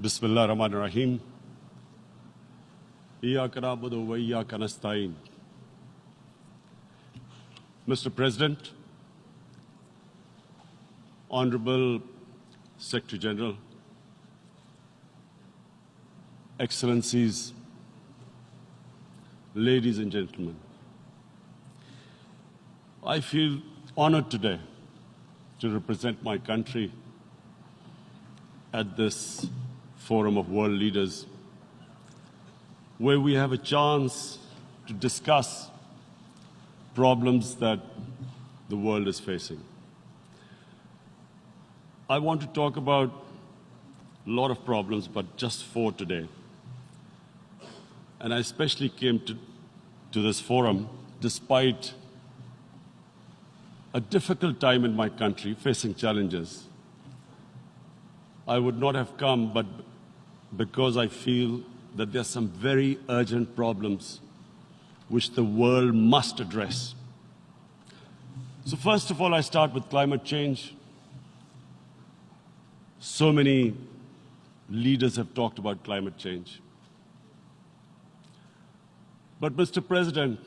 Bismillah ar-Rahman ar-Rahim. Iyyaka na'budu wa iyyaka nasta'in. Mr. President, Honorable Secretary General, Excellencies, ladies and gentlemen, I feel honored today to represent my country at this forum of world leaders, where we have a chance to discuss problems that the world is facing. I want to talk about a lot of problems, but just four today. And I especially came to this forum despite a difficult time in my country, facing challenges. I would not have come, but because I feel that there are some very urgent problems which the world must address. So first of all, I start with climate change. So many leaders have talked about climate change. But Mr. President,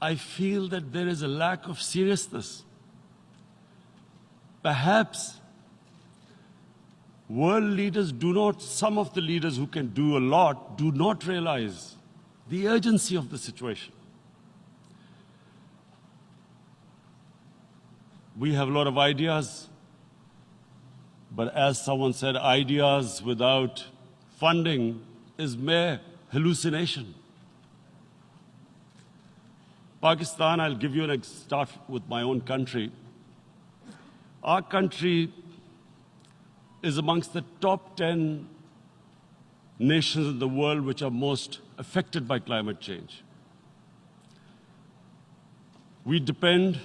I feel that there is a lack of seriousness. Perhaps world leaders some of the leaders who can do a lot, do not realize the urgency of the situation. We have a lot of ideas, but as someone said, ideas without funding is mere hallucination. Pakistan, I'll give you start with my own country. Our country is amongst the top 10 nations in the world which are most affected by climate change. We depend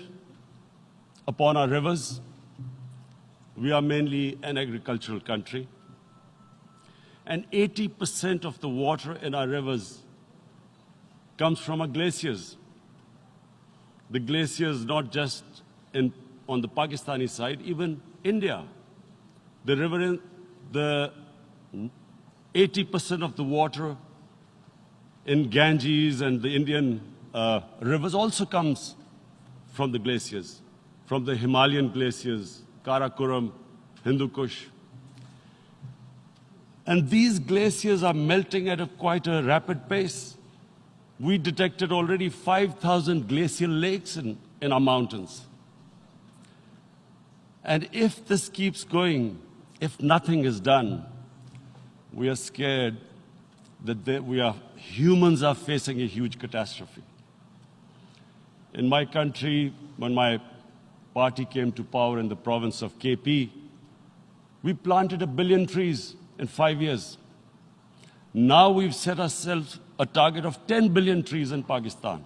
upon our rivers. We are mainly an agricultural country. And 80% of the water in our rivers comes from our glaciers. The glaciers not just on the Pakistani side, even India. The 80% of the water in Ganges and the Indian rivers also comes from the glaciers, from the Himalayan glaciers, Karakoram, Hindu Kush. And these glaciers are melting at quite a rapid pace. We detected already 5,000 glacial lakes in our mountains. And if this keeps going, if nothing is done, we are scared that humans are facing a huge catastrophe. In my country, when my party came to power in the province of KP, we planted 1 billion trees in 5 years. Now we've set ourselves a target of 10 billion trees in Pakistan.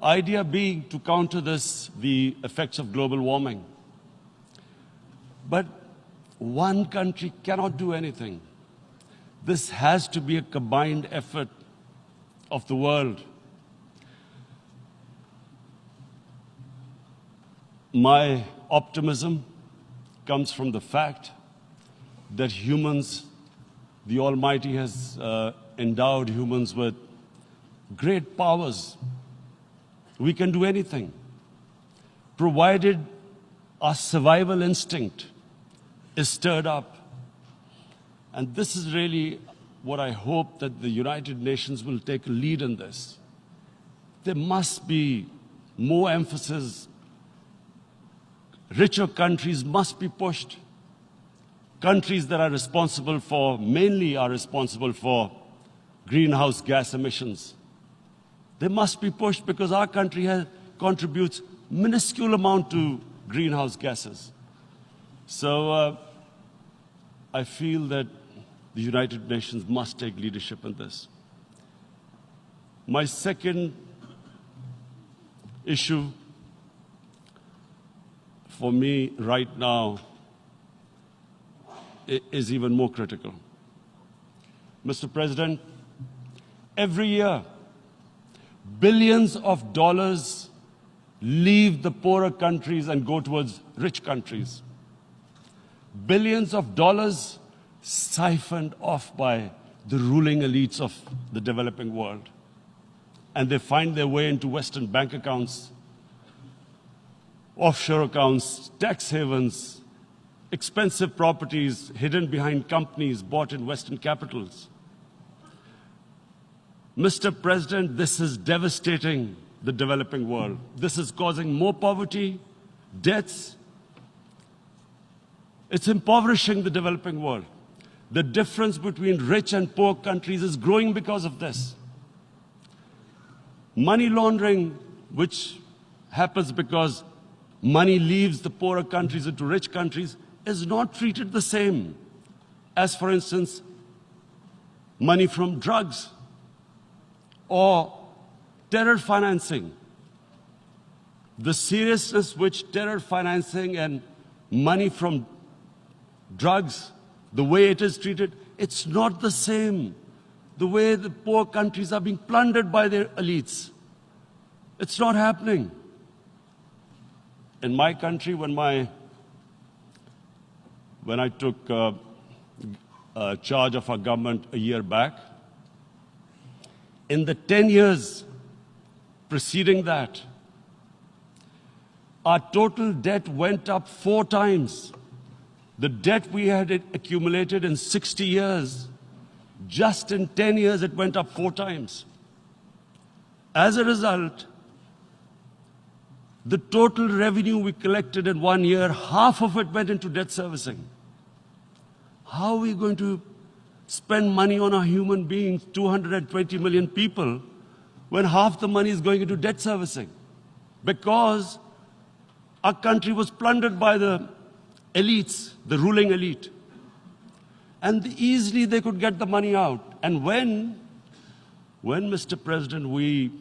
Idea being to counter the effects of global warming. But one country cannot do anything. This has to be a combined effort of the world. My optimism comes from the fact that humans, the Almighty has endowed humans with great powers. We can do anything, provided our survival instinct is stirred up. And this is really what I hope that the United Nations will take a lead in this. There must be more emphasis. Richer countries must be pushed. Countries that are mainly responsible for greenhouse gas emissions. They must be pushed because our country contributes minuscule amount to greenhouse gases. So I feel that the United Nations must take leadership in this. My second issue for me right now is even more critical. Mr. President, every year, billions of dollars leave the poorer countries and go towards rich countries. billions of dollars siphoned off by the ruling elites of the developing world. And they find their way into Western bank accounts, offshore accounts, tax havens, expensive properties hidden behind companies bought in Western capitals. Mr. President, this is devastating the developing world. This is causing more poverty, debts. It's impoverishing the developing world. The difference between rich and poor countries is growing because of this. Money laundering, which happens because money leaves the poorer countries into rich countries, is not treated the same as, for instance, money from drugs or terror financing. The seriousness which terror financing and money from drugs, the way it is treated, it's not the same. The way the poor countries are being plundered by their elites. It's not happening. In my country, when I took charge of our government a year back, in the 10 years preceding that, our total debt went up 4 times. The debt we had accumulated in 60 years, just in 10 years, it went up 4 times. As a result, the total revenue we collected in 1 year, half of it went into debt servicing. How are we going to spend money on our human beings, 220 million people, when half the money is going into debt servicing? Because our country was plundered by the elites, the ruling elite. And easily they could get the money out. And when, Mr. President, we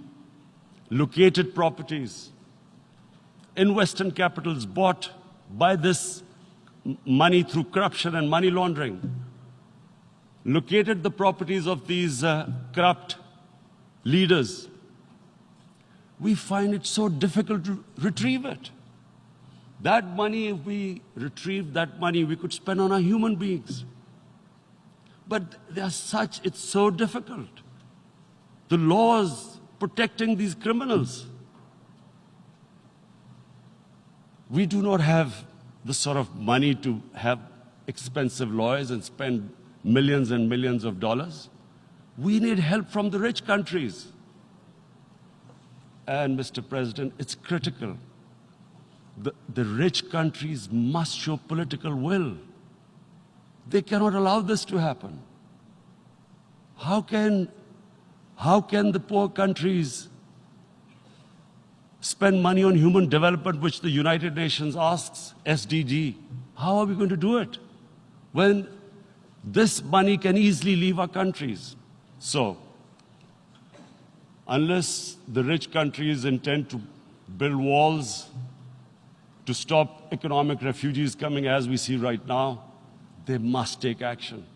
located properties in Western capitals bought by this money through corruption and money laundering, located the properties of these corrupt leaders, we find it so difficult to retrieve it. That money, if we retrieved that money, we could spend on our human beings. But it's so difficult. The laws protecting these criminals. We do not have the sort of money to have expensive lawyers and spend millions and millions of dollars. We need help from the rich countries. And, Mr. President, it's critical. The rich countries must show political will. They cannot allow this to happen. How can the poor countries spend money on human development, which the United Nations asks, SDG? How are we going to do it when this money can easily leave our countries? So, unless the rich countries intend to build walls to stop economic refugees coming as we see right now, they must take action.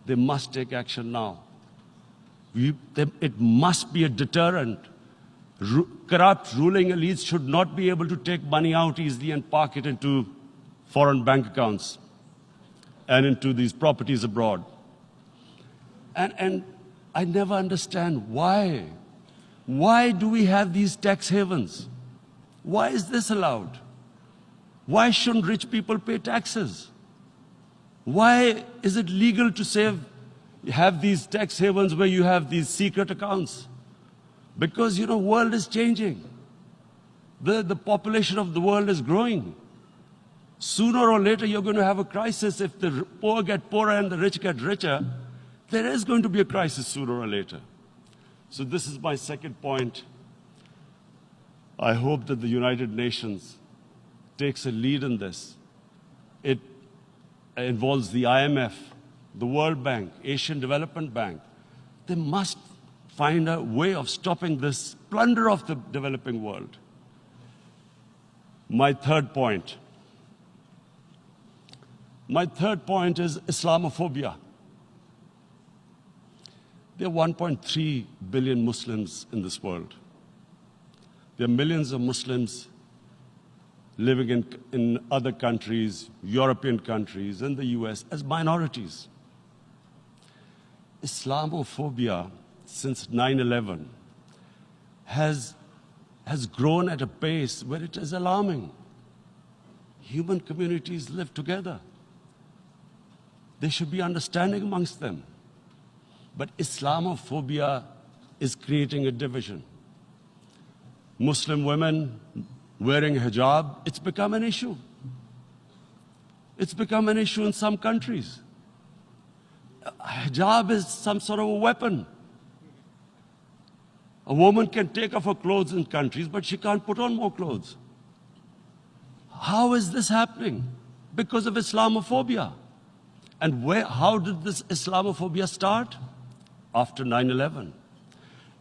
They must take action now. It must be a deterrent. Corrupt ruling elites should not be able to take money out easily and park it into foreign bank accounts and into these properties abroad. And I never understand why. Why do we have these tax havens? Why is this allowed? Why shouldn't rich people pay taxes? Why is it legal to have these tax havens where you have these secret accounts? Because, the world is changing. The population of the world is growing. Sooner or later, you're going to have a crisis. If the poor get poorer and the rich get richer, there is going to be a crisis sooner or later. So this is my second point. I hope that the United Nations takes a lead in this. It involves the IMF, the World Bank, Asian Development Bank. They must find a way of stopping this plunder of the developing world. My third point is Islamophobia. There are 1.3 billion Muslims in this world. There are millions of Muslims living in other countries, European countries, and the US as minorities. Islamophobia since 9/11 has grown at a pace where it is alarming. Human communities live together. There should be understanding amongst them. But Islamophobia is creating a division. Muslim women wearing hijab, it's become an issue. It's become an issue in some countries. Hijab is some sort of a weapon. A woman can take off her clothes in countries, but she can't put on more clothes. How is this happening? Because of Islamophobia. And how did this Islamophobia start? After 9/11.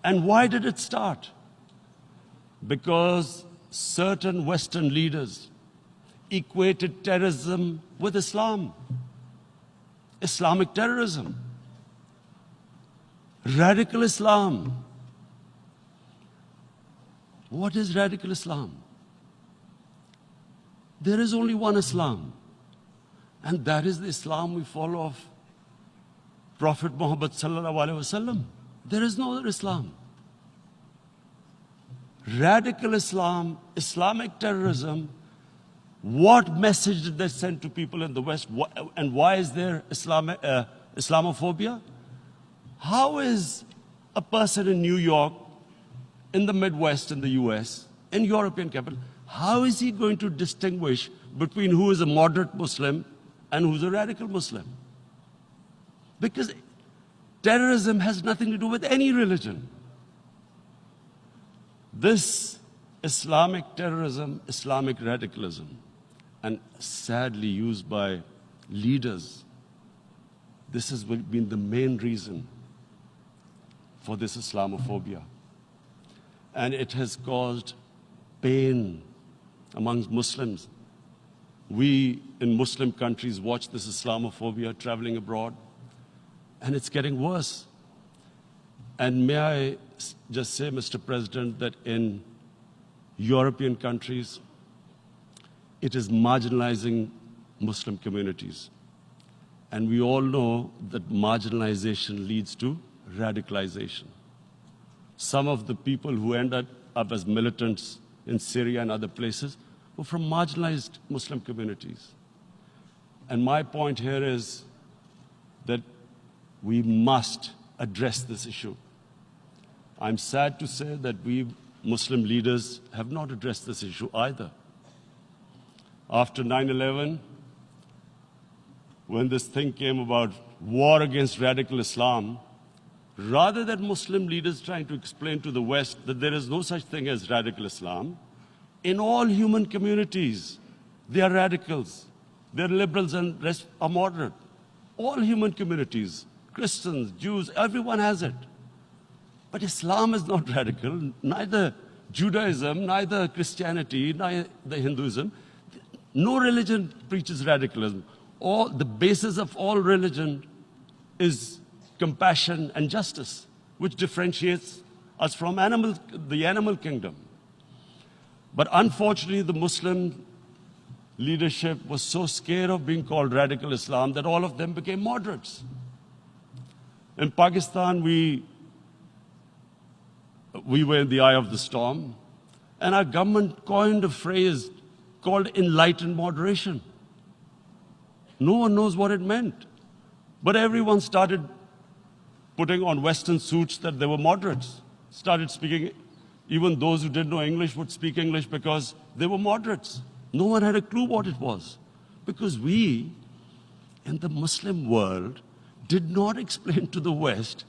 And why did it start? Because certain Western leaders equated terrorism with Islam. Islamic terrorism. Radical Islam. What is radical Islam? There is only one Islam. And that is the Islam we follow of Prophet Muhammad sallallahu alaihi wasallam. There is no other Islam. Radical Islam, Islamic terrorism, what message did they send to people in the West? And why is there Islamophobia? How is a person in New York, in the Midwest, in the US, in European capital, how is he going to distinguish between who is a moderate Muslim and who's a radical Muslim? Because terrorism has nothing to do with any religion. This Islamic terrorism, Islamic radicalism, and sadly used by leaders, this has been the main reason for this Islamophobia. And it has caused pain amongst Muslims. We in Muslim countries watch this Islamophobia traveling abroad, and it's getting worse. And may I just say, Mr. President, that in European countries, it is marginalizing Muslim communities. And we all know that marginalization leads to radicalization. Some of the people who ended up as militants in Syria and other places were from marginalized Muslim communities. And my point here is that we must address this issue. I'm sad to say that we Muslim leaders have not addressed this issue either. After 9/11, when this thing came about war against radical Islam, rather than Muslim leaders trying to explain to the West that there is no such thing as radical Islam, in all human communities, they are radicals. They're liberals and rest are moderate. All human communities, Christians, Jews, everyone has it. But Islam is not radical, neither Judaism, neither Christianity, neither Hinduism. No religion preaches radicalism. The basis of all religion is compassion and justice, which differentiates us from the animal kingdom. But unfortunately, the Muslim leadership was so scared of being called radical Islam that all of them became moderates. In Pakistan, we were in the eye of the storm, and our government coined a phrase called enlightened moderation. No one knows what it meant. But everyone started putting on Western suits that they were moderates, started speaking. Even those who didn't know English would speak English because they were moderates. No one had a clue what it was. Because we, in the Muslim world, did not explain to the West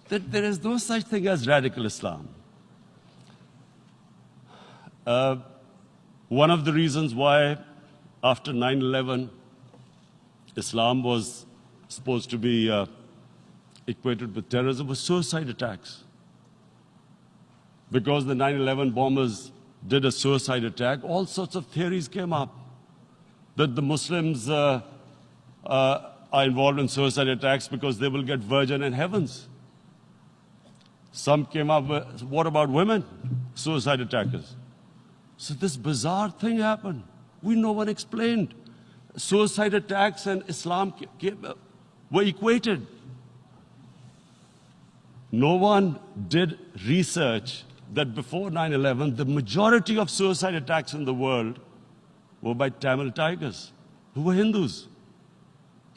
that there is no such thing as radical Islam. One of the reasons why, after 9/11, Islam was supposed to be equated with terrorism was suicide attacks. Because the 9/11 bombers did a suicide attack, all sorts of theories came up that the Muslims are involved in suicide attacks because they will get virgin in heavens. Some came up with, what about women, suicide attackers? So this bizarre thing happened. No one explained. Suicide attacks and Islam were equated. No one did research that before 9/11, the majority of suicide attacks in the world were by Tamil Tigers, who were Hindus.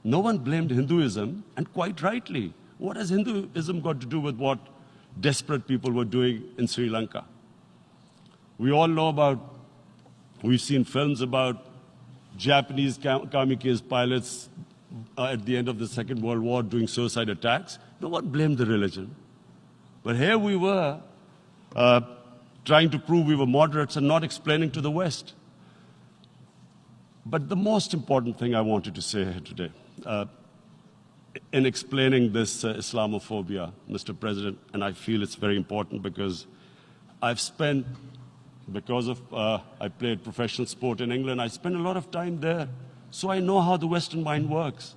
No one blamed Hinduism, and quite rightly. What has Hinduism got to do with what desperate people were doing in Sri Lanka? We all know we've seen films about Japanese kamikaze pilots at the end of the Second World War doing suicide attacks. No one blamed the religion. But here we were trying to prove we were moderates and not explaining to the West. But the most important thing I wanted to say here today, in explaining this Islamophobia, Mr. President, and I feel it's very important because I've spent, because of I played professional sport in England, I spent a lot of time there. So I know how the Western mind works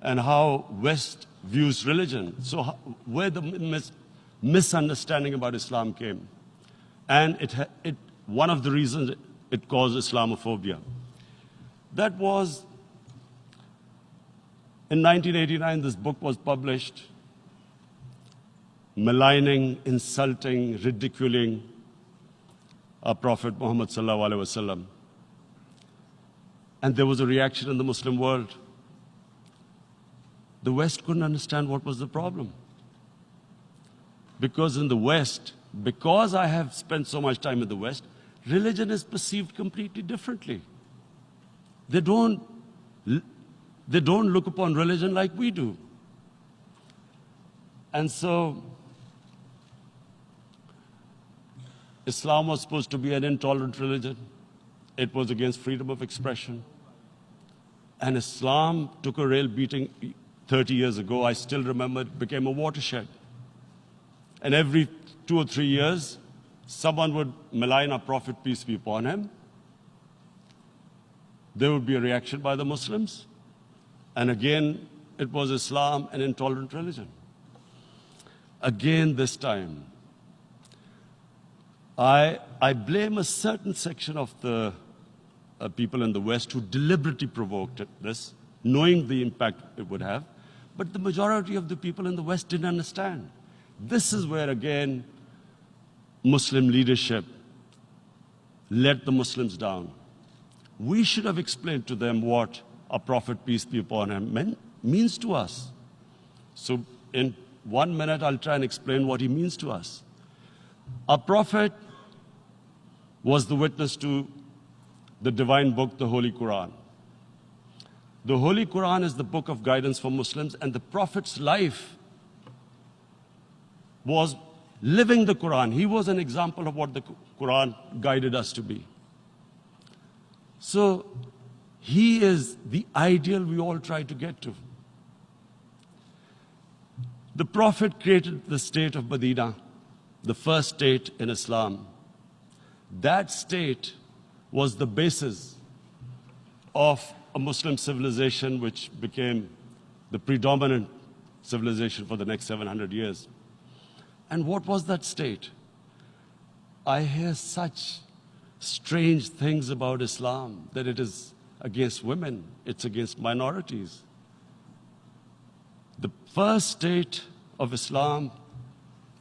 and how West views religion. So where the misunderstanding about Islam came. And one of the reasons it caused Islamophobia. That was, in 1989, this book was published, maligning, insulting, ridiculing our Prophet Muhammad sallallahu alaihi wasallam. And there was a reaction in the Muslim world. The West couldn't understand what was the problem. Because in the West, because I have spent so much time in the West, religion is perceived completely differently. They don't look upon religion like we do. And so, Islam was supposed to be an intolerant religion. It was against freedom of expression. And Islam took a real beating 30 years ago. I still remember it became a watershed. And every 2 or 3 years, someone would malign our Prophet, peace be upon him. There would be a reaction by the Muslims. And again, it was Islam, an intolerant religion. Again, this time, I blame a certain section of the people in the West who deliberately provoked this, knowing the impact it would have. But the majority of the people in the West didn't understand. This is where, again, Muslim leadership let the Muslims down. We should have explained to them what our Prophet, peace be upon him, means to us. So in 1 minute, I'll try and explain what he means to us. Our Prophet was the witness to the divine book, the Holy Quran. The Holy Quran is the book of guidance for Muslims, and the Prophet's life was living the Quran. He was an example of what the Quran guided us to be. So he is the ideal we all try to get to. The Prophet created the state of Medina, the first state in Islam. That state was the basis of a Muslim civilization which became the predominant civilization for the next 700 years. And what was that state? I hear such strange things about Islam, that it is against women, it's against minorities. The first state of Islam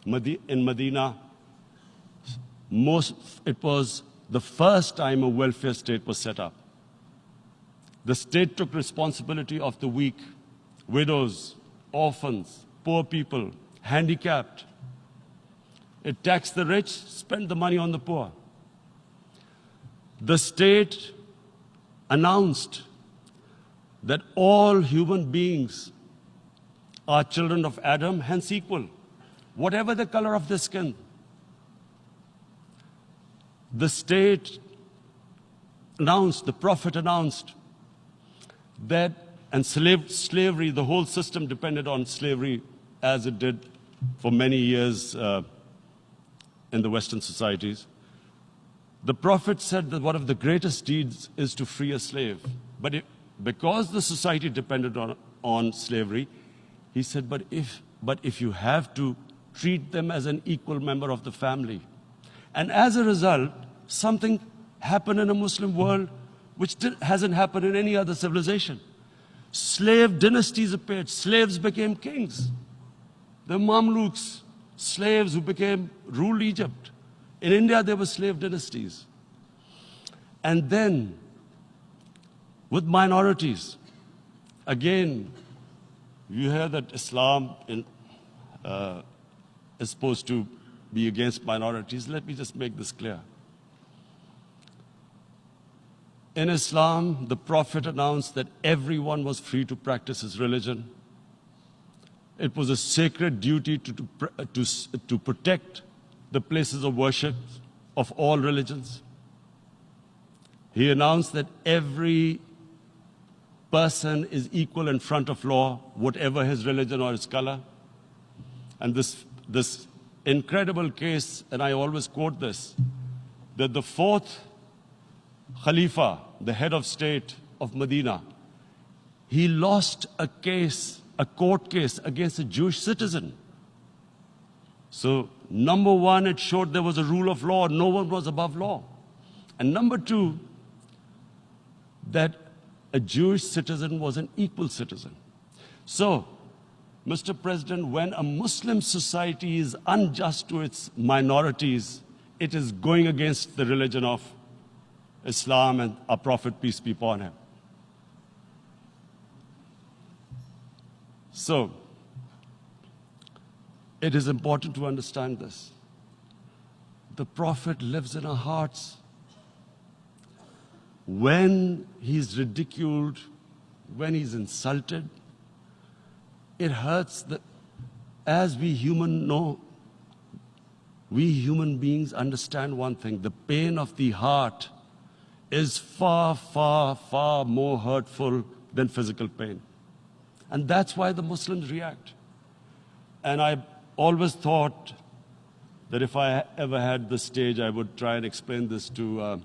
in Medina, it was the first time a welfare state was set up. The state took responsibility of the weak, widows, orphans, poor people, handicapped. It taxed the rich, spent the money on the poor. The state announced that all human beings are children of Adam, hence equal, whatever the color of their skin. The state announced, the Prophet announced that, and slavery, the whole system depended on slavery as it did for many years in the Western societies. The Prophet said that one of the greatest deeds is to free a slave. But because the society depended on slavery, he said, but if you have to treat them as an equal member of the family. And as a result, something happened in a Muslim world which hasn't happened in any other civilization. Slave dynasties appeared. Slaves became kings. The Mamluks, slaves who ruled Egypt. In India, there were slave dynasties. And then, with minorities, again, you hear that Islam is supposed to be against minorities. Let me just make this clear. In Islam, the Prophet announced that everyone was free to practice his religion. It was a sacred duty to protect the places of worship of all religions. He announced that every person is equal in front of law, whatever his religion or his color. And this incredible case, and I always quote this, that the fourth Khalifa, the head of state of Medina, he lost a court case against a Jewish citizen. So, number one, it showed there was a rule of law, no one was above law. And number two, that a Jewish citizen was an equal citizen. So, Mr. President, when a Muslim society is unjust to its minorities, it is going against the religion of Islam and our Prophet, peace be upon him. So, it is important to understand this. The Prophet lives in our hearts. When he's ridiculed, when he's insulted, it hurts. As we human beings understand one thing, the pain of the heart is far, far, far more hurtful than physical pain. And that's why the Muslims react. And I always thought that if I ever had the stage, I would try and explain this to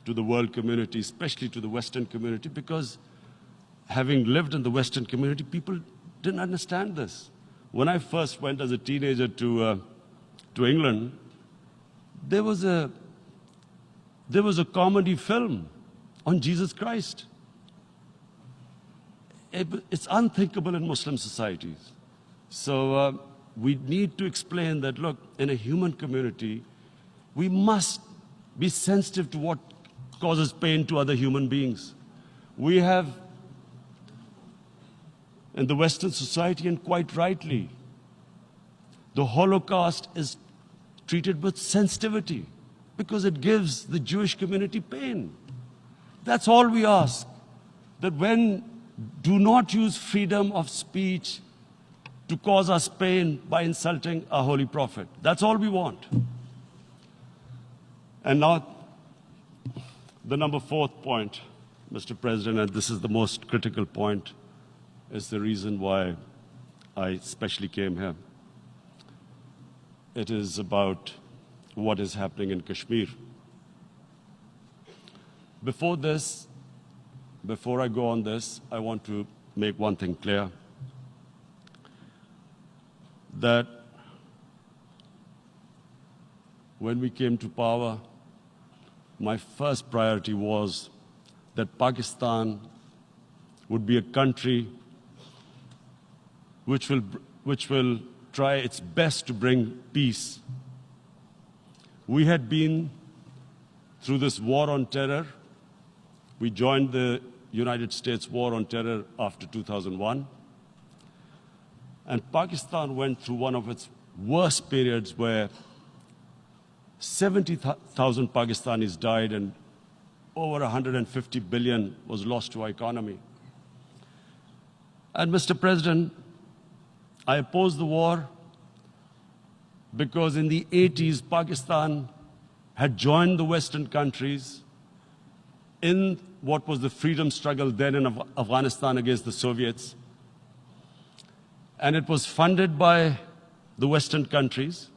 the world community, especially to the Western community, because having lived in the Western community, people didn't understand this. When I first went as a teenager to England, there was a comedy film on Jesus Christ. It's unthinkable in Muslim societies. So we need to explain that, look, in a human community, we must be sensitive to what causes pain to other human beings. We have, in the Western society, and quite rightly, the Holocaust is treated with sensitivity because it gives the Jewish community pain. That's all we ask. That do not use freedom of speech to cause us pain by insulting our Holy Prophet. That's all we want. And now, the number fourth point, Mr. President, and this is the most critical point, is the reason why I especially came here. It is about what is happening in Kashmir. Before I go on this, I want to make one thing clear. That when we came to power, my first priority was that Pakistan would be a country which will try its best to bring peace. We had been through this war on terror. We joined the United States war on terror after 2001. And Pakistan went through one of its worst periods where 70,000 Pakistanis died and over 150 billion was lost to our economy. And Mr. President, I opposed the war because in the 80s, Pakistan had joined the Western countries in what was the freedom struggle then in Afghanistan against the Soviets. And it was funded by the Western countries.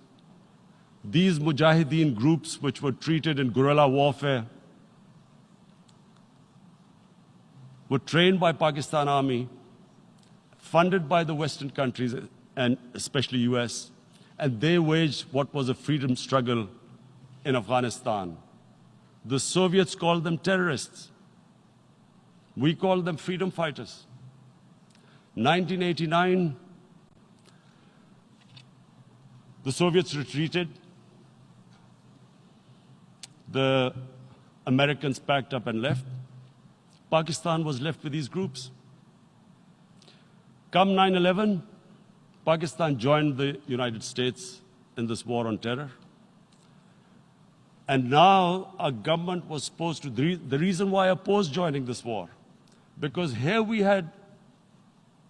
These Mujahideen groups, which were treated in guerrilla warfare, were trained by Pakistan Army, funded by the Western countries, and especially US, and they waged what was a freedom struggle in Afghanistan. The Soviets called them terrorists. We called them freedom fighters. 1989, the Soviets retreated. The Americans packed up and left. Pakistan was left with these groups. Come 9/11, Pakistan joined the United States in this war on terror. And now our government was supposed to, the reason why I opposed joining this war, because here we had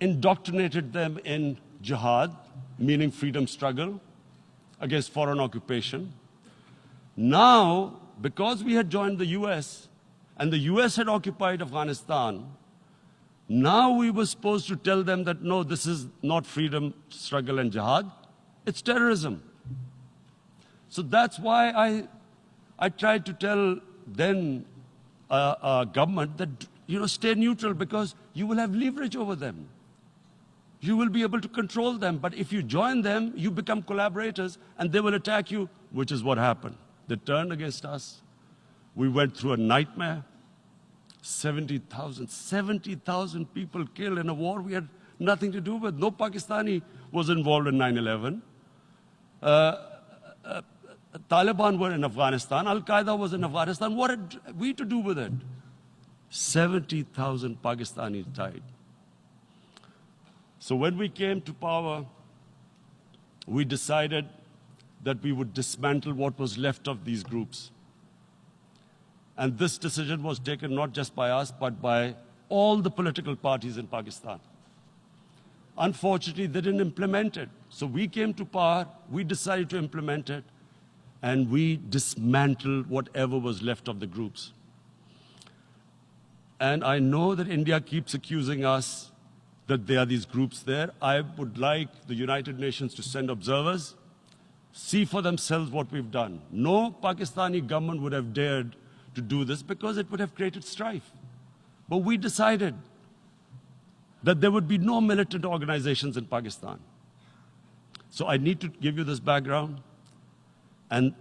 indoctrinated them in jihad, meaning freedom struggle against foreign occupation. Now, because we had joined the US, and the US had occupied Afghanistan, now we were supposed to tell them that, no, this is not freedom struggle and jihad, it's terrorism. So that's why I tried to tell then government that, stay neutral, because you will have leverage over them. You will be able to control them. But if you join them, you become collaborators and they will attack you, which is what happened. They turned against us. We went through a nightmare. 70,000 people killed in a war we had nothing to do with. No Pakistani was involved in 9/11. Taliban were in Afghanistan. Al-Qaeda was in Afghanistan. What had we to do with it? 70,000 Pakistanis died. So when we came to power, we decided that we would dismantle what was left of these groups. And this decision was taken not just by us, but by all the political parties in Pakistan. Unfortunately, they didn't implement it. So we came to power, we decided to implement it, and we dismantled whatever was left of the groups. And I know that India keeps accusing us that there are these groups there. I would like the United Nations to send observers, see for themselves what we've done. No Pakistani government would have dared to do this because it would have created strife. But we decided that there would be no militant organizations in Pakistan. So I need to give you this background and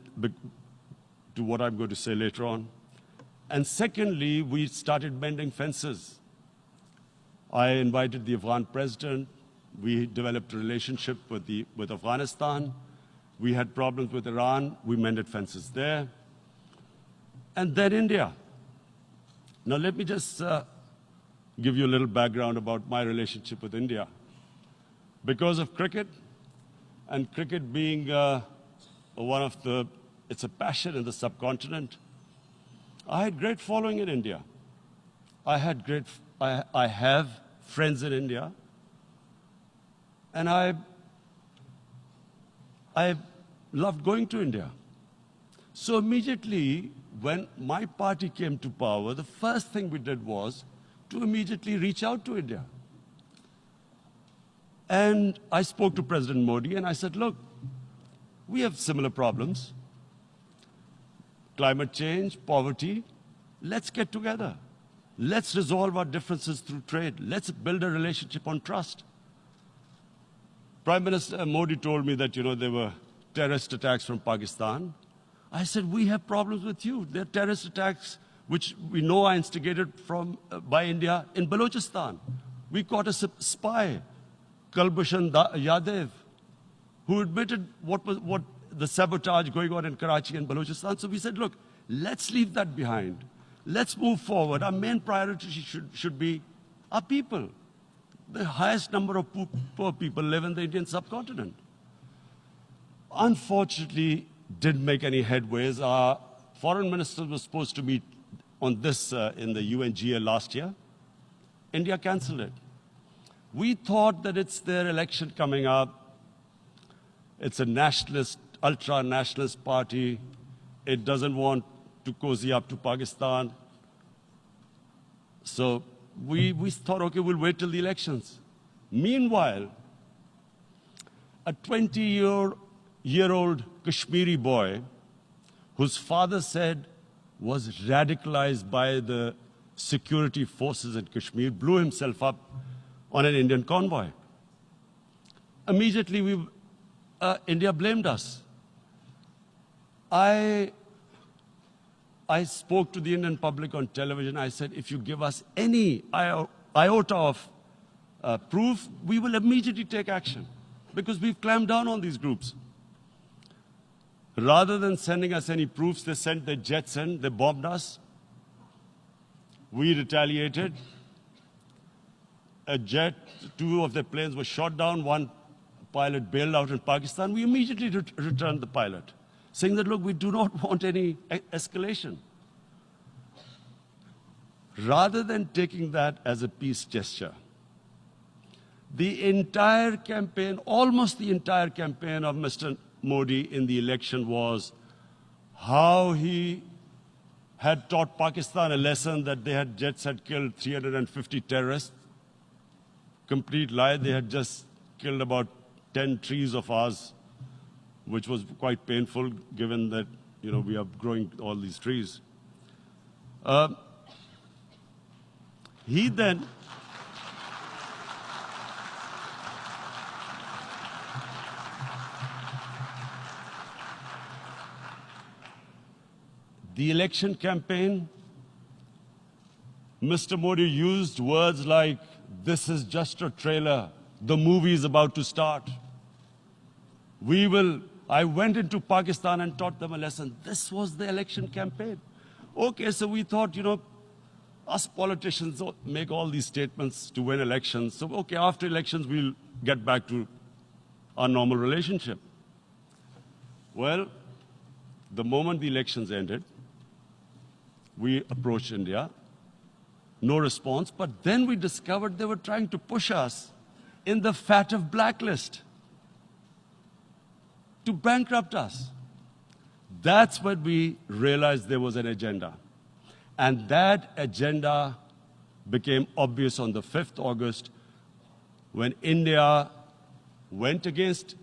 to what I'm going to say later on. And secondly, we started mending fences. I invited the Afghan president. We developed a relationship with Afghanistan. We had problems with Iran. We mended fences there. And then India. Now let me just give you a little background about my relationship with India. Because of cricket, and cricket being it's a passion in the subcontinent, I had great following in India. I have friends in India, and I loved going to India. So immediately, when my party came to power, the first thing we did was to immediately reach out to India. And I spoke to President Modi and I said, look, we have similar problems. Climate change, poverty, let's get together. Let's resolve our differences through trade. Let's build a relationship on trust. Prime Minister Modi told me that, there were terrorist attacks from Pakistan. I said, we have problems with you. There are terrorist attacks which we know are instigated by India in Balochistan. We caught a spy, Kulbhushan Yadav, who admitted what the sabotage going on in Karachi and Balochistan. So we said, look, let's leave that behind. Let's move forward. Our main priority should be our people. The highest number of poor people live in the Indian subcontinent. Unfortunately, didn't make any headways. Our foreign ministers were supposed to meet on this in the UNGA last year. India cancelled it. We thought that it's their election coming up. It's a nationalist, ultra-nationalist party. It doesn't want to cozy up to Pakistan. So we thought, okay, we'll wait till the elections. Meanwhile, a 20-year-old Kashmiri boy, whose father said was radicalized by the security forces in Kashmir, blew himself up on an Indian convoy. Immediately, India blamed us. I I spoke to the Indian public on television. I said, if you give us any iota of proof, we will immediately take action because we've clamped down on these groups. Rather than sending us any proofs, they sent their jets in, they bombed us. We retaliated. A jet, 2 of their planes were shot down, 1 pilot bailed out in Pakistan. We immediately returned the pilot, saying that, look, we do not want any escalation. Rather than taking that as a peace gesture, the entire campaign, almost the entire campaign of Mr. Modi in the election was how he had taught Pakistan a lesson that jets had killed 350 terrorists. Complete lie. They had just killed about 10 trees of ours, which was quite painful given that, we are growing all these trees. He then the election campaign, Mr. Modi used words like, this is just a trailer, the movie is about to start. I went into Pakistan and taught them a lesson. This was the election campaign. Okay, so we thought, us politicians make all these statements to win elections. So, okay, after elections, we'll get back to our normal relationship. Well, the moment the elections ended, we approached India, no response, but then we discovered they were trying to push us in the FATF blacklist to bankrupt us. That's when we realized there was an agenda. And that agenda became obvious on the 5th August when India went against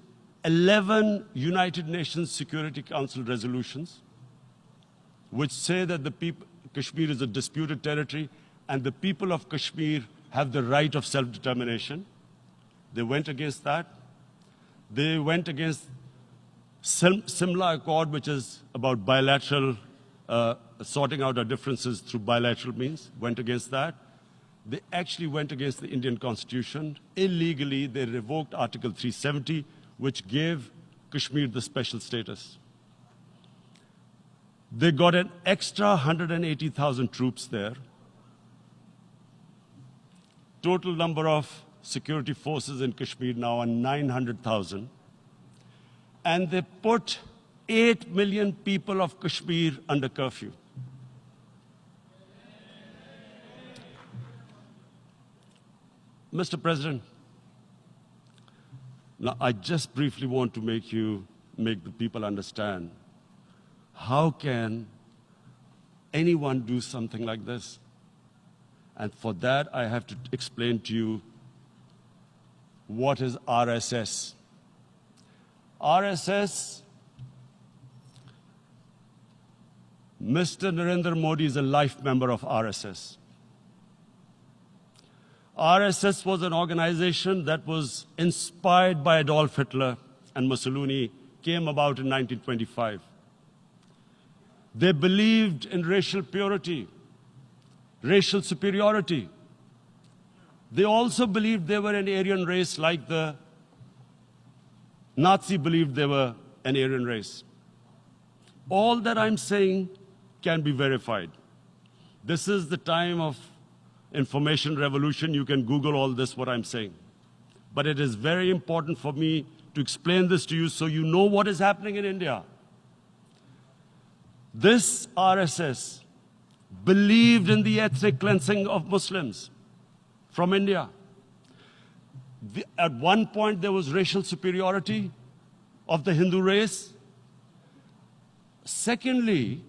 11 United Nations Security Council resolutions which say that Kashmir is a disputed territory and the people of Kashmir have the right of self-determination. They went against that. They went against Simla Accord, which is about bilateral, sorting out our differences through bilateral means, went against that. They actually went against the Indian Constitution. Illegally, they revoked Article 370, which gave Kashmir the special status. They got an extra 180,000 troops there. Total number of security forces in Kashmir now are 900,000. And they put 8 million people of Kashmir under curfew. Mr. President, now I just briefly want to make the people understand how can anyone do something like this? And for that, I have to explain to you what is RSS. RSS, Mr. Narendra Modi is a life member of RSS. RSS was an organization that was inspired by Adolf Hitler and Mussolini, came about in 1925. They believed in racial purity, racial superiority. They also believed they were an Aryan race like the Nazi believed they were an Aryan race. All that I'm saying can be verified. This is the time of information revolution. You can Google all this, what I'm saying. But it is very important for me to explain this to you so you know what is happening in India. This RSS believed in the ethnic cleansing of Muslims from India. At one point, there was racial superiority of the Hindu race. Secondly,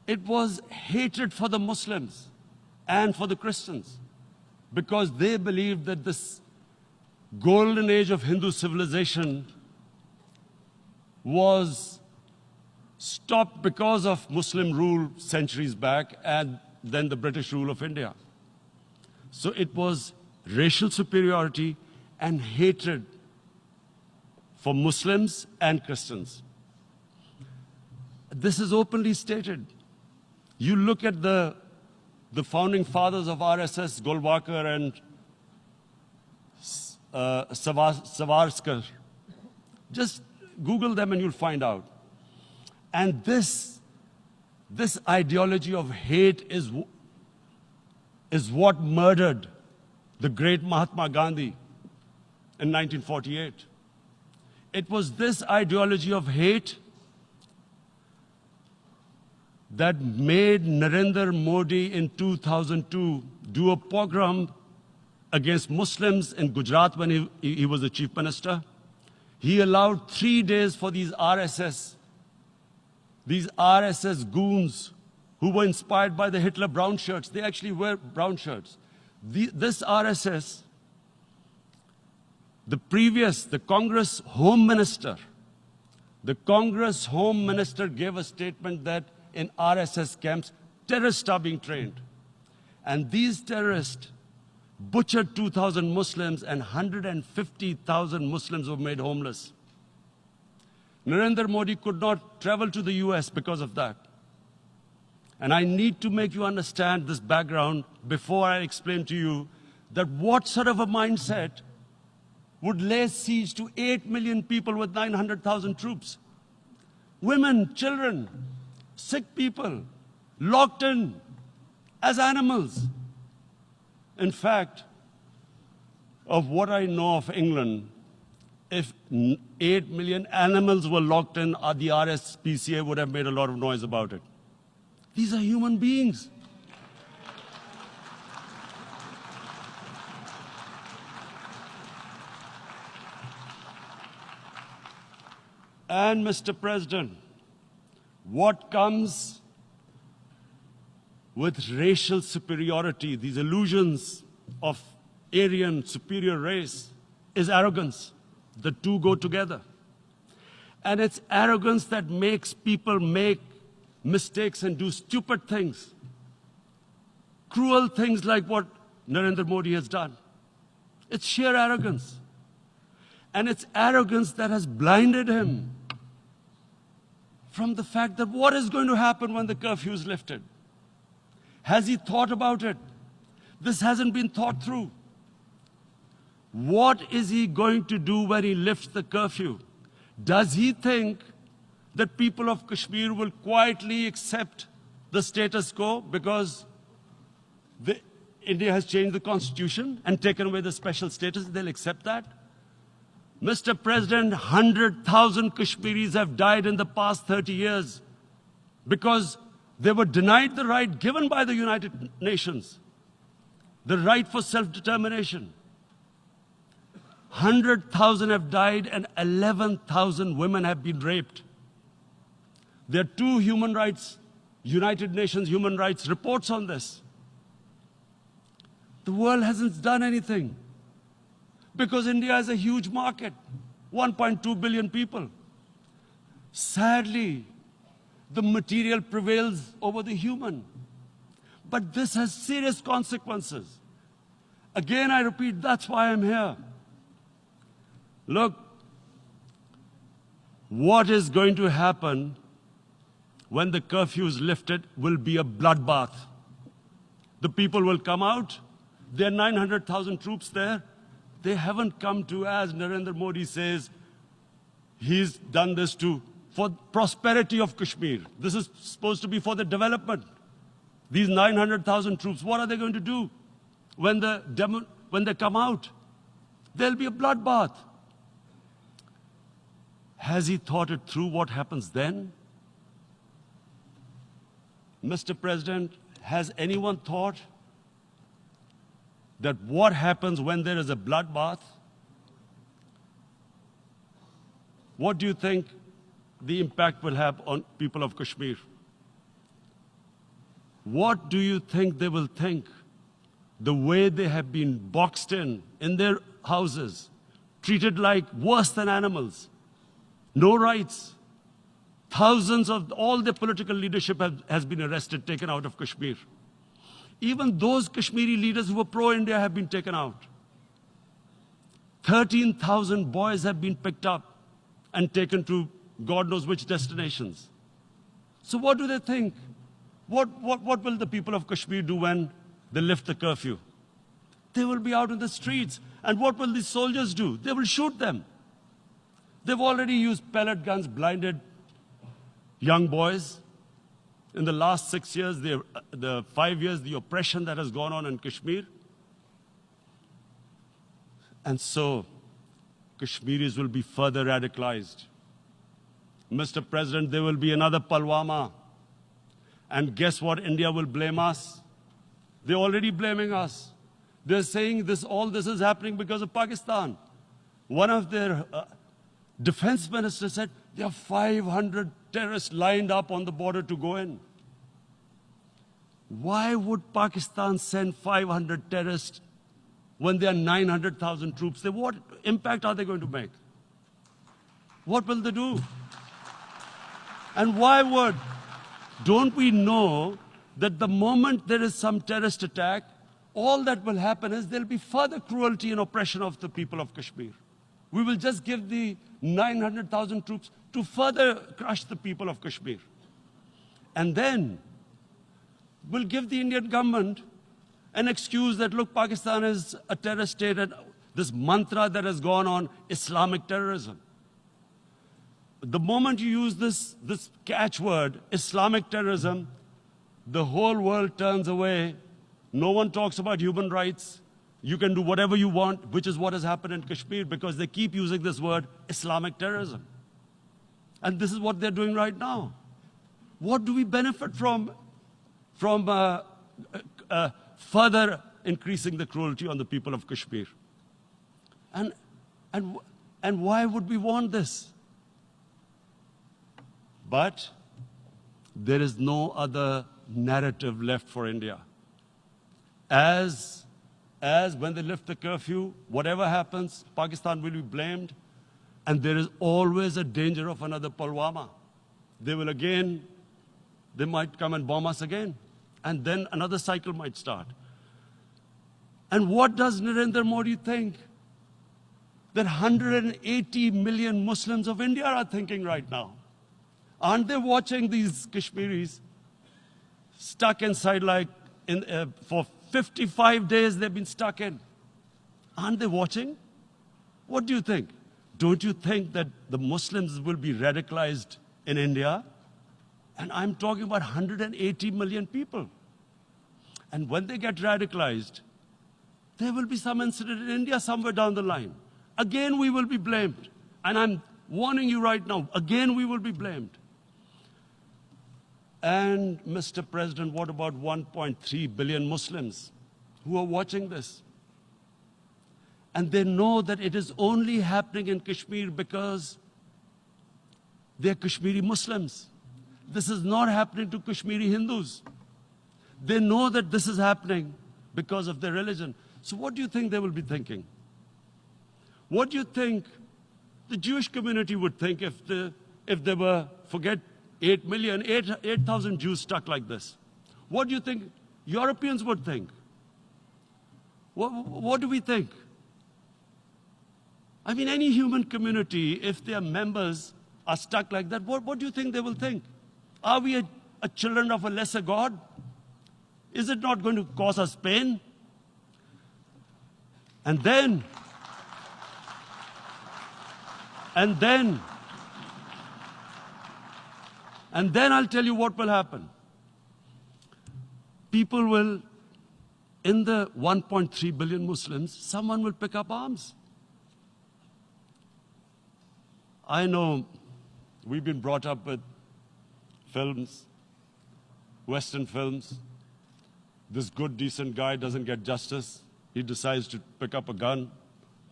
it was hatred for the Muslims and for the Christians because they believed that this golden age of Hindu civilization was stopped because of Muslim rule centuries back and then the British rule of India. So it was racial superiority and hatred for Muslims and Christians. This is openly stated. You look at the founding fathers of RSS, Golwalkar and Savarkar. Just Google them and you'll find out. And this ideology of hate is what murdered the great Mahatma Gandhi in 1948. It was this ideology of hate that made Narendra Modi in 2002 do a pogrom against Muslims in Gujarat when he was the chief minister. He allowed 3 days for these RSS goons who were inspired by the Hitler brown shirts. They actually wear brown shirts. This RSS, the Congress Home Minister gave a statement that in RSS camps, terrorists are being trained. And these terrorists butchered 2,000 Muslims and 150,000 Muslims were made homeless. Narendra Modi could not travel to the US because of that. And I need to make you understand this background before I explain to you that what sort of a mindset would lay siege to 8 million people with 900,000 troops. Women, children, sick people, locked in as animals. In fact, of what I know of England, if 8 million animals were locked in, the RSPCA would have made a lot of noise about it. These are human beings. And Mr. President, what comes with racial superiority, these illusions of Aryan superior race, is arrogance. The two go together. And it's arrogance that makes people make mistakes and do stupid things. Cruel things like what Narendra Modi has done. It's sheer arrogance. And it's arrogance that has blinded him from the fact that what is going to happen when the curfew is lifted? Has he thought about it? This hasn't been thought through. What is he going to do when he lifts the curfew? Does he think that people of Kashmir will quietly accept the status quo because India has changed the constitution and taken away the special status? They'll accept that? Mr. President, 100,000 Kashmiris have died in the past 30 years because they were denied the right given by the United Nations, the right for self-determination. 100,000 have died and 11,000 women have been raped. There are two United Nations human rights reports on this. The world hasn't done anything because India is a huge market, 1.2 billion people. Sadly, the material prevails over the human. But this has serious consequences. Again, I repeat, that's why I'm here. Look, what is going to happen when the curfew is lifted will be a bloodbath. The people will come out. There are 900,000 troops there. They haven't come to, as Narendra Modi says, he's done this for prosperity of Kashmir. This is supposed to be for the development. These 900,000 troops, what are they going to do when they come out? There'll be a bloodbath. Has he thought it through what happens then? Mr. President, has anyone thought that what happens when there is a bloodbath? What do you think the impact will have on people of Kashmir? What do you think they will think? The way they have been boxed in their houses, treated like worse than animals, no rights. Thousands of all the political leadership has been arrested, taken out of Kashmir. Even those Kashmiri leaders who were pro-India have been taken out. 13,000 boys have been picked up and taken to God knows which destinations. So what do they think? What will the people of Kashmir do when they lift the curfew? They will be out in the streets. And what will these soldiers do? They will shoot them. They've already used pellet guns, blinded young boys. In the last 6 years, the 5 years, the oppression that has gone on in Kashmir. And so, Kashmiris will be further radicalized. Mr. President, there will be another Pulwama. And guess what? India will blame us. They're already blaming us. They're saying all this is happening because of Pakistan. One of their defense ministers said, there are 500 terrorists lined up on the border to go in. Why would Pakistan send 500 terrorists when there are 900,000 troops? What impact are they going to make? What will they do? And don't we know that the moment there is some terrorist attack, all that will happen is there'll be further cruelty and oppression of the people of Kashmir. We will just give the 900,000 troops to further crush the people of Kashmir. And then we'll give the Indian government an excuse that, look, Pakistan is a terrorist state, and this mantra that has gone on, Islamic terrorism. The moment you use this catchword, Islamic terrorism, the whole world turns away. No one talks about human rights. You can do whatever you want, which is what has happened in Kashmir, because they keep using this word, Islamic terrorism. And this is what they're doing right now. What do we benefit from further increasing the cruelty on the people of Kashmir? And why would we want this? But there is no other narrative left for India. As when they lift the curfew, whatever happens, Pakistan will be blamed, and there is always a danger of another Pulwama. They might come and bomb us again, and then another cycle might start. And what does Narendra Modi think that 180 million Muslims of India are thinking right now? Aren't they watching these Kashmiris stuck inside for 55 days they've been stuck in? Aren't they watching? What do you think? Don't you think that the Muslims will be radicalized in India? And I'm talking about 180 million people. And when they get radicalized, there will be some incident in India somewhere down the line. Again, we will be blamed. And I'm warning you right now, again, we will be blamed. And, Mr. President, what about 1.3 billion Muslims who are watching this? And they know that it is only happening in Kashmir because they're Kashmiri Muslims. This is not happening to Kashmiri Hindus. They know that this is happening because of their religion. So what do you think they will be thinking? What do you think the Jewish community would think if they were, forget 8,000 Jews stuck like this? What do you think Europeans would think? What do we think? I mean, any human community, if their members are stuck like that, what do you think they will think? Are we a children of a lesser God? Is it not going to cause us pain? And then I'll tell you what will happen. People will, in the 1.3 billion Muslims, someone will pick up arms. I know we've been brought up with films, Western films. This good, decent guy doesn't get justice. He decides to pick up a gun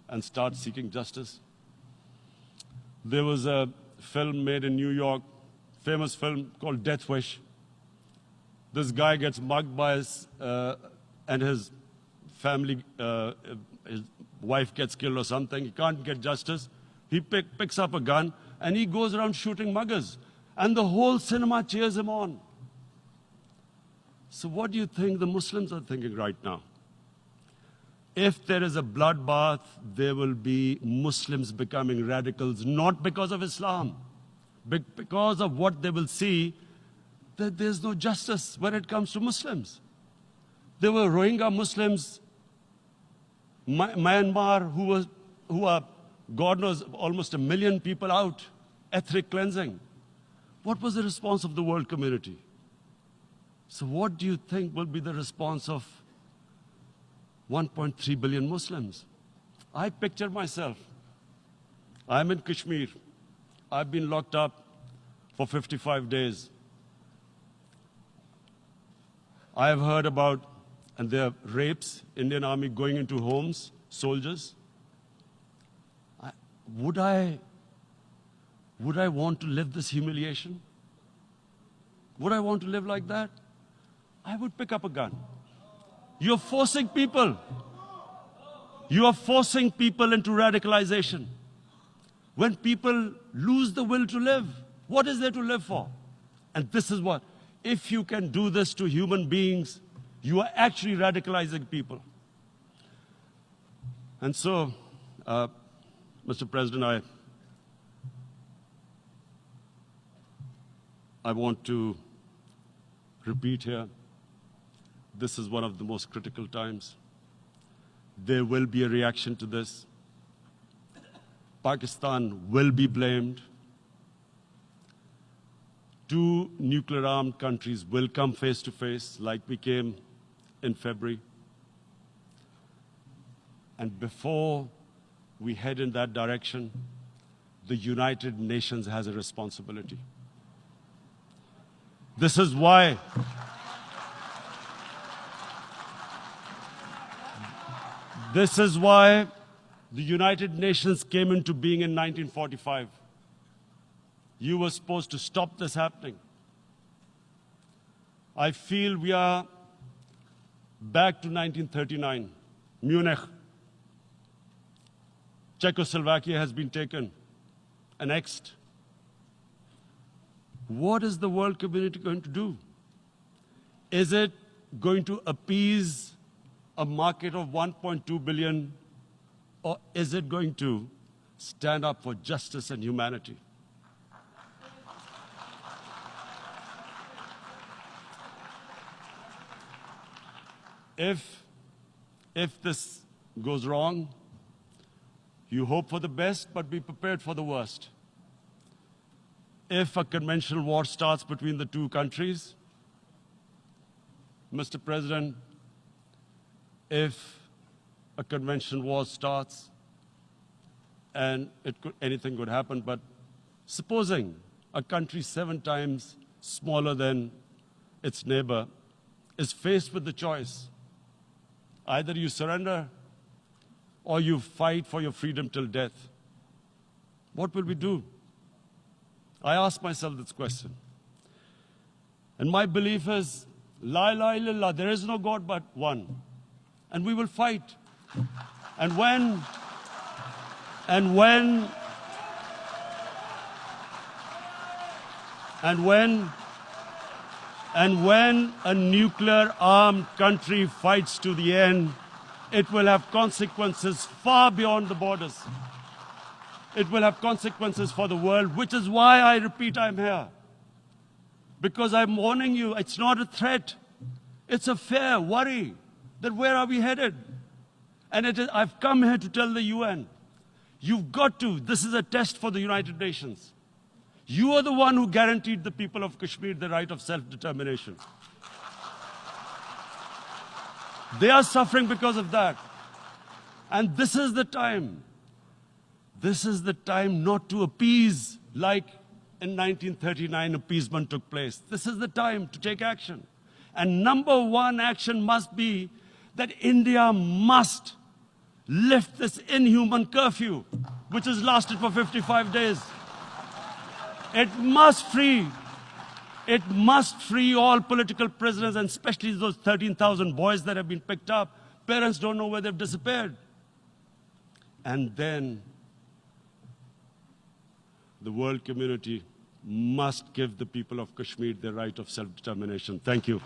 and start seeking justice. There was a film made in New York, famous film called Death Wish. This guy gets mugged by and his family, his wife gets killed or something. He can't get justice. He picks up a gun and he goes around shooting muggers. And the whole cinema cheers him on. So what do you think the Muslims are thinking right now? If there is a bloodbath, there will be Muslims becoming radicals, not because of Islam, but because of what they will see that there's no justice when it comes to Muslims. There were Rohingya Muslims, Myanmar, who are, God knows, almost 1 million people out, ethnic cleansing. What was the response of the world community? So what do you think will be the response of 1.3 billion Muslims? I picture myself. I'm in Kashmir. I've been locked up for 55 days. I have heard about, and there are rapes, Indian Army going into homes, soldiers. Would I want to live this humiliation? Would I want to live like that? I would pick up a gun. You're forcing people. You are forcing people into radicalization. When people lose the will to live, what is there to live for? And this is what, if you can do this to human beings, you are actually radicalizing people. And so, Mr. President, I want to repeat here, this is one of the most critical times. There will be a reaction to this. Pakistan will be blamed. 2 nuclear-armed countries will come face to face like we came in February. And before we head in that direction, the United Nations has a responsibility. This is why the United Nations came into being in 1945. You were supposed to stop this happening. I feel we are back to 1939, Munich. Czechoslovakia has been taken, annexed. What is the world community going to do? Is it going to appease a market of 1.2 billion, or is it going to stand up for justice and humanity? If this goes wrong, you hope for the best, but be prepared for the worst. If a conventional war starts between the 2 countries, Mr. President, if a conventional war starts, and anything could happen, but supposing a country 7 times smaller than its neighbor is faced with the choice, either you surrender or you fight for your freedom till death, what will we do? I ask myself this question. And my belief is, La ilaha illallah, there is no God but one. And we will fight. And when a nuclear-armed country fights to the end, it will have consequences far beyond the borders. It will have consequences for the world, which is why I repeat I'm here. Because I'm warning you, it's not a threat. It's a fair worry that where are we headed? And I've come here to tell the UN, you've got to, this is a test for the United Nations. You are the one who guaranteed the people of Kashmir the right of self-determination. They are suffering because of that. And this is the time. This is the time not to appease like in 1939 appeasement took place. This is the time to take action. And number 1 action must be that India must lift this inhuman curfew, which has lasted for 55 days. It must free all political prisoners, and especially those 13,000 boys that have been picked up. Parents don't know where they've disappeared. And then the world community must give the people of Kashmir their right of self-determination. Thank you.